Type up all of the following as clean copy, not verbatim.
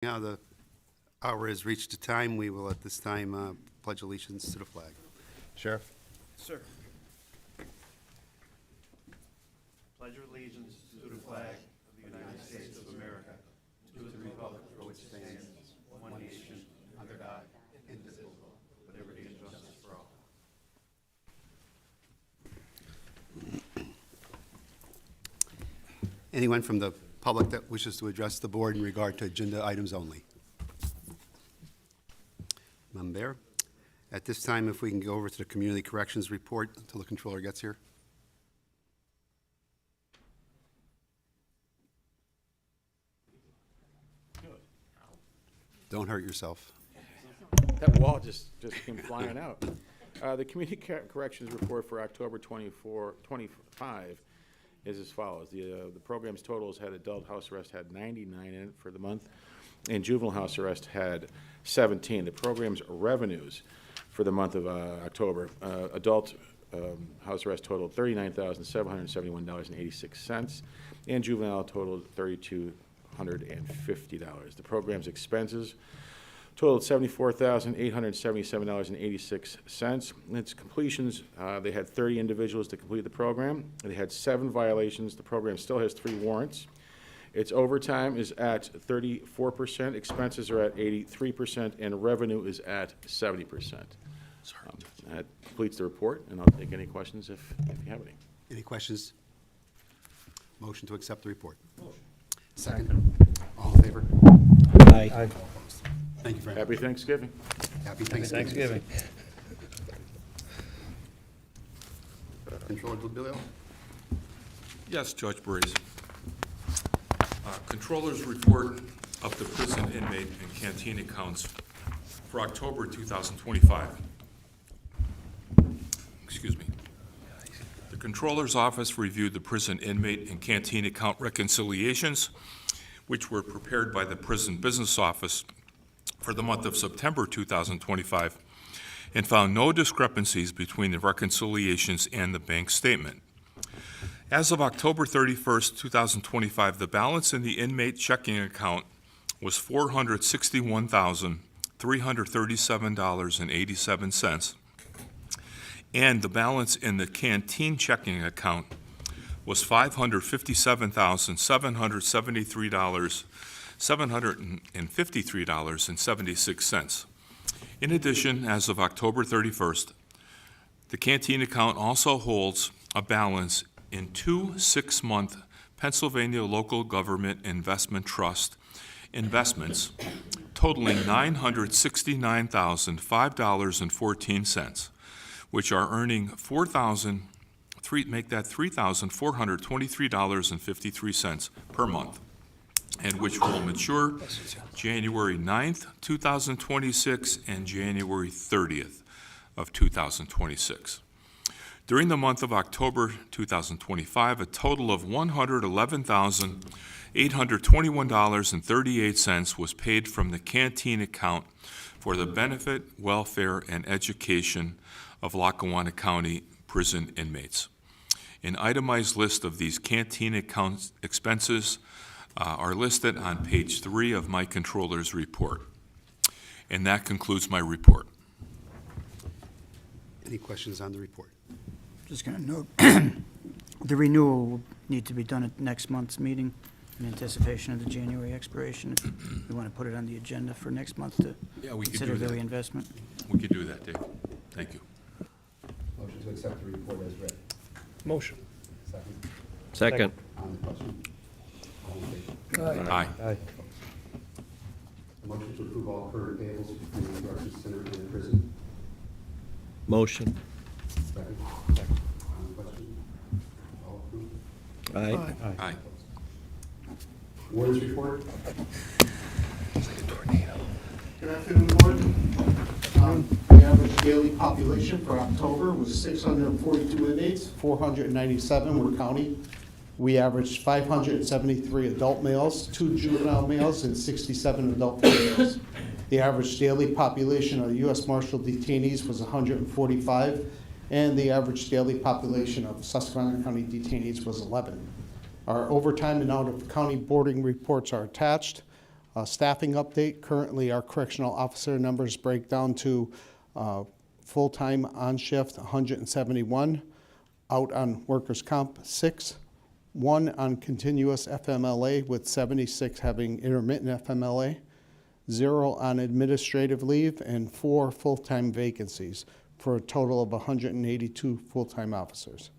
Now the hour has reached a time, we will at this time pledge allegiance to the flag. Sheriff? Sir. Pledge allegiance to the flag of the United States of America, to the republic for which it stands, one nation, under God, indivisible, with liberty and justice for all. Anyone from the public that wishes to address the board in regard to agenda items only? None there. At this time, if we can go over to the community corrections report until the controller gets here. Don't hurt yourself. That wall just came flying out. The community corrections report for October 25 is as follows. The program's totals had adult house arrest had 99 in it for the month, and juvenile house arrest had 17. The program's revenues for the month of October, adult house arrest totaled $39,771.86, and juvenile totaled $3,250. The program's expenses totaled $74,877.86. Its completions, they had 30 individuals to complete the program. They had 7 violations. The program still has 3 warrants. Its overtime is at 34%, expenses are at 83%, and revenue is at 70%. That completes the report, and I'll take any questions if you have any. Any questions? Motion to accept the report. Motion. Second. All in favor? Aye. Thank you, Frank. Happy Thanksgiving. Happy Thanksgiving. Controller DeBilio? Yes, Judge Breeze. Controller's report of the prison inmate and canteen accounts for October 2025. Excuse me. The Controller's office reviewed the prison inmate and canteen account reconciliations, which were prepared by the prison business office for the month of September 2025, and found no discrepancies between the reconciliations and the bank statement. As of October 31st, 2025, the balance in the inmate checking account was $461,337.87, and the balance in the canteen checking account was $753,753.76. In addition, as of October 31st, the canteen account also holds a balance in 2 6-month Pennsylvania Local Government Investment Trust investments totaling $969,005.14, which are earning $3,423.53 per month, and which will mature January 9th, 2026 and January 30th of 2026. During the month of October 2025, a total of $111,821.38 was paid from the canteen account for the benefit, welfare, and education of Lackawanna County prison inmates. An itemized list of these canteen account expenses are listed on page 3 of my controller's report. And that concludes my report. Any questions on the report? Just going to note, the renewal will need to be done at next month's meeting in anticipation of the January expiration. If we want to put it on the agenda for next month to Yeah, we could consider do the that. reinvestment. We could do that, Dave. Thank you. Motion to accept the report as read. Motion. Second. Second. On the question? All in favor? Aye. Aye. Motion to approve all current payables between the corrections center and the prison. Motion. Second. On the question? All approved? Aye. Aye. Warden's report? Good afternoon, Board. The average daily population for October was 642 inmates, 497 were county. We averaged 573 adult males, 2 juvenile males, and 67 adult females. The average daily population of U.S. Marshal detainees was 145, and the average daily population of Susquehanna County detainees was 11. Our overtime and out-of-county boarding reports are attached. Staffing update, currently our correctional officer numbers break down to full-time on shift 171, out on workers' comp 6, 1 on continuous FMLA with 76 having intermittent FMLA, 0 on administrative leave, and 4 full-time vacancies for a total of 182 full-time officers.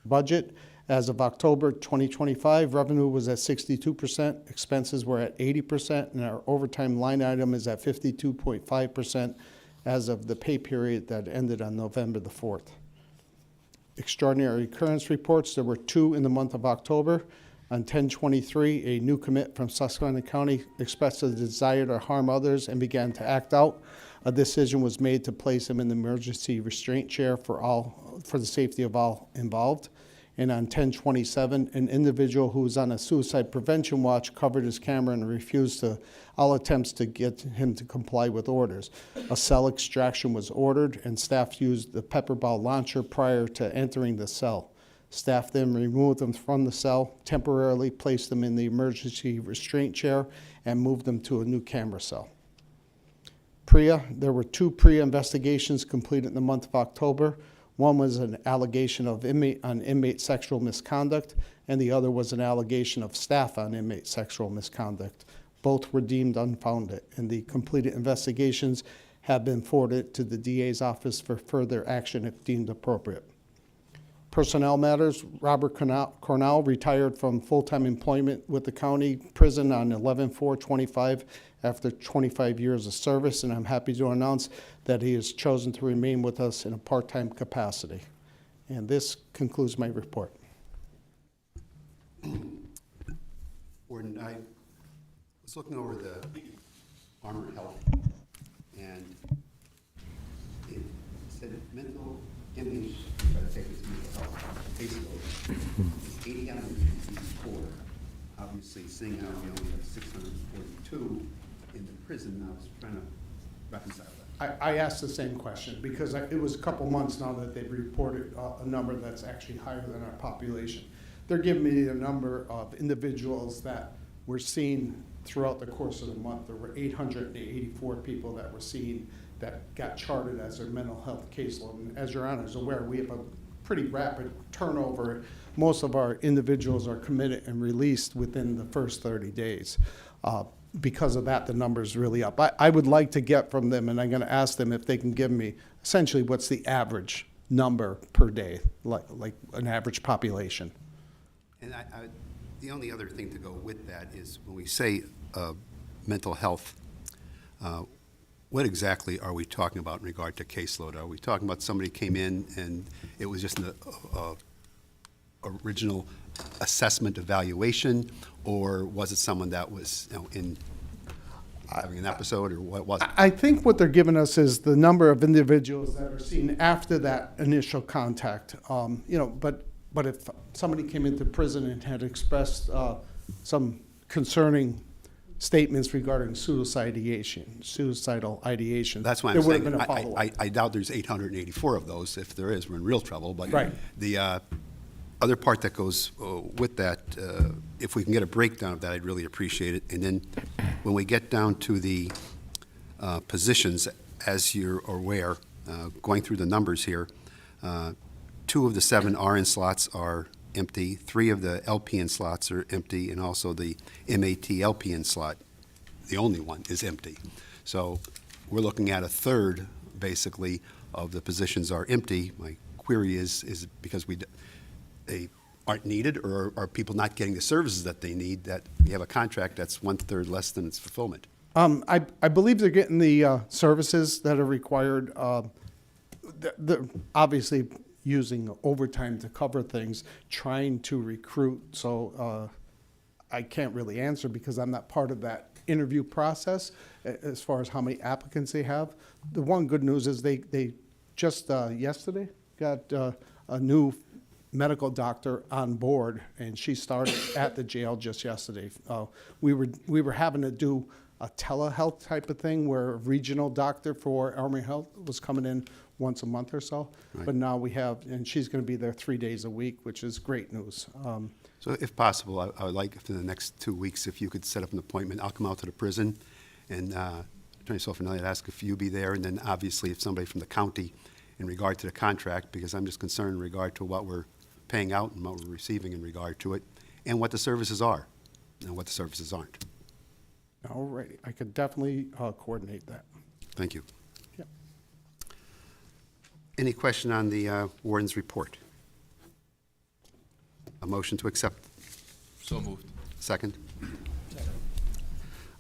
Budget, as of October 2025, revenue was at 62%, expenses were at 80%, and our overtime line item is at 52.5% as of the pay period that ended on November the 4th. Extraordinary occurrence reports, there were 2 in the month of October. On 10/23, a new commit from Susquehanna County expressed a desire to harm others and began to act out. A decision was made to place him in the emergency restraint chair for the safety of all involved. And on 10/27, an individual who was on a suicide prevention watch covered his camera and refused all attempts to get him to comply with orders. A cell extraction was ordered, and staff used the pepper ball launcher prior to entering the cell. Staff then removed them from the cell, temporarily placed them in the emergency restraint chair, and moved them to a new camera cell. PREA, there were 2 PREA investigations completed in the month of October. One was an allegation of inmate sexual misconduct, and the other was an allegation of staff on inmate sexual misconduct. Both were deemed unfounded, and the completed investigations have been forwarded to the DA's office for further action if deemed appropriate. Personnel matters, Robert Cornell retired from full-time employment with the county prison on 11/4/25 after 25 years of service, and I'm happy to announce that he has chosen to remain with us in a part-time capacity. And this concludes my report. Warden, I was looking over the Armor Health, and it said mental image, if I take this mental health caseload, is 854. Obviously, seeing how we only have 642 in the prison, I was trying to reconcile that. I asked the same question because it was a couple months now that they've reported a number that's actually higher than our population. They're giving me a number of individuals that were seen throughout the course of the month. There were 884 people that were seen that got charted as their mental health caseload. And as your Honor is aware, we have a pretty rapid turnover. Most of our individuals are committed and released within the first 30 days. Because of that, the number's really up. I would like to get from them, and I'm going to ask them if they can give me essentially what's the average number per day, like an average population. And the only other thing to go with that is when we say mental health, what exactly are we talking about in regard to caseload? Are we talking about somebody came in and it was just an original assessment evaluation, or was it someone that was, in having an episode, or what was it? I think what they're giving us is the number of individuals that are seen after that initial contact. But if somebody came into prison and had expressed some concerning statements regarding suicidal ideation, That's why there I'm would have saying, been a follow-up. I doubt there's 884 of those. If there is, we're in real trouble. But Right. the other part that goes with that, if we can get a breakdown of that, I'd really appreciate it. And then when we get down to the positions, as you're aware, going through the numbers here, 2 of the 7 RN slots are empty, 3 of the LPN slots are empty, and also the MAT LPN slot, the only one, is empty. So we're looking at a third, basically, of the positions are empty. My query is because they aren't needed, or are people not getting the services that they need, that we have a contract that's 1/3 less than its fulfillment? I believe they're getting the services that are required. They're obviously using overtime to cover things, trying to recruit. So I can't really answer because I'm not part of that interview process as far as how many applicants they have. The one good news is they just yesterday got a new medical doctor on board, and she started at the jail just yesterday. We were having to do a telehealth type of thing where a regional doctor for Armory Health was coming in once a month or so. Right. But now we have, and she's going to be there 3 days a week, which is great news. So if possible, I would like, for the next 2 weeks, if you could set up an appointment. I'll come out to the prison, and Attorney Sofrinelli, I'd ask if you be there, and then obviously if somebody from the county in regard to the contract, because I'm just concerned in regard to what we're paying out and what we're receiving in regard to it, and what the services are and what the services aren't. All righty, I could definitely coordinate that. Thank you. Yep. Any question on the warden's report? A motion to accept? So moved. Second?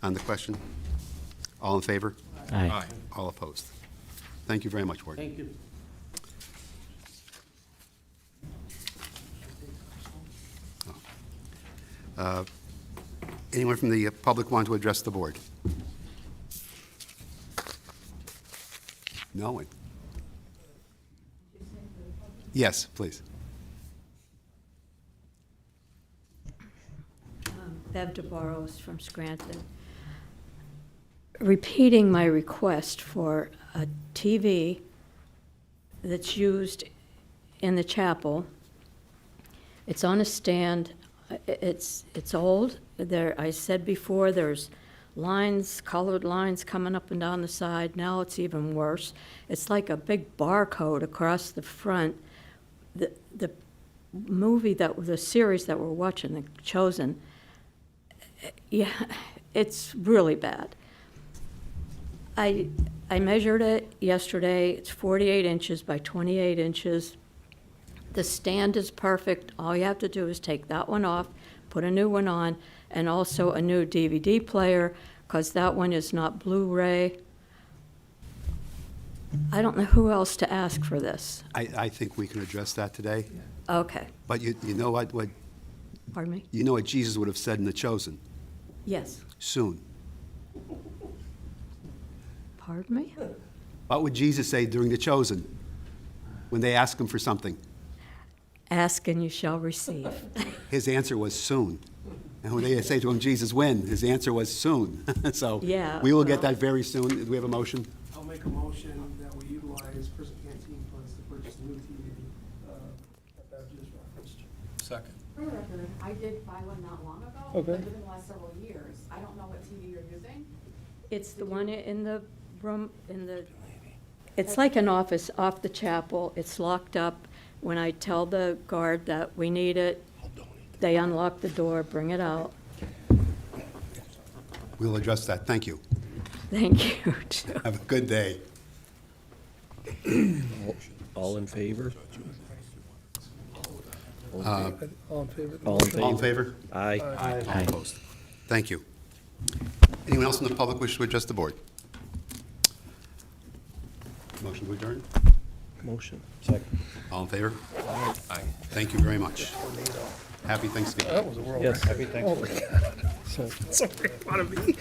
On the question? All in favor? Aye. All opposed? Thank you very much, Warden. Thank you. Anyone from the public want to address the board? No one? Yes, please. Bev DeBarros from Scranton. Repeating my request for a TV that's used in the chapel. It's on a stand. It's old. There, I said before, there's lines, colored lines coming up and down the side. Now it's even worse. It's like a big barcode across the front. The movie the series that we're watching, The Chosen, yeah, it's really bad. I measured it yesterday. It's 48 inches by 28 inches. The stand is perfect. All you have to do is take that one off, put a new one on, and also a new DVD player, because that one is not Blu-ray. I don't know who else to ask for this. I think we can address that today, Okay, but you know what pardon me? you know what Jesus would have said in The Chosen? Yes, Soon. pardon me? What would Jesus say during The Chosen when they ask him for something? Ask and you shall receive. His answer was soon. And when they say to him, Jesus, when? His answer was soon. So Yeah, we will get well- that very soon. Do we have a motion? I'll make a motion that we utilize prison canteen funds to purchase a new TV that Bev just referenced. Second. For the record, I did buy one not long ago, Okay. but within the last several years. I don't know what TV you're using. It's the one in the room, it's like an office off the chapel. It's locked up. When I tell the guard that we need it, they unlock the door, bring it out. We'll address that. Thank you. Thank you. Have a good day. All in favor? All in favor? All in All in favor? favor? Aye. All opposed? Thank you. Anyone else in the public wish to address the board? Motion to adjourn? Motion. Second. All in favor? Aye. Thank you very much. Happy Thanksgiving. That was a world Yes. record. Happy Thanksgiving. Oh, my God. So, sorry, a lot of me.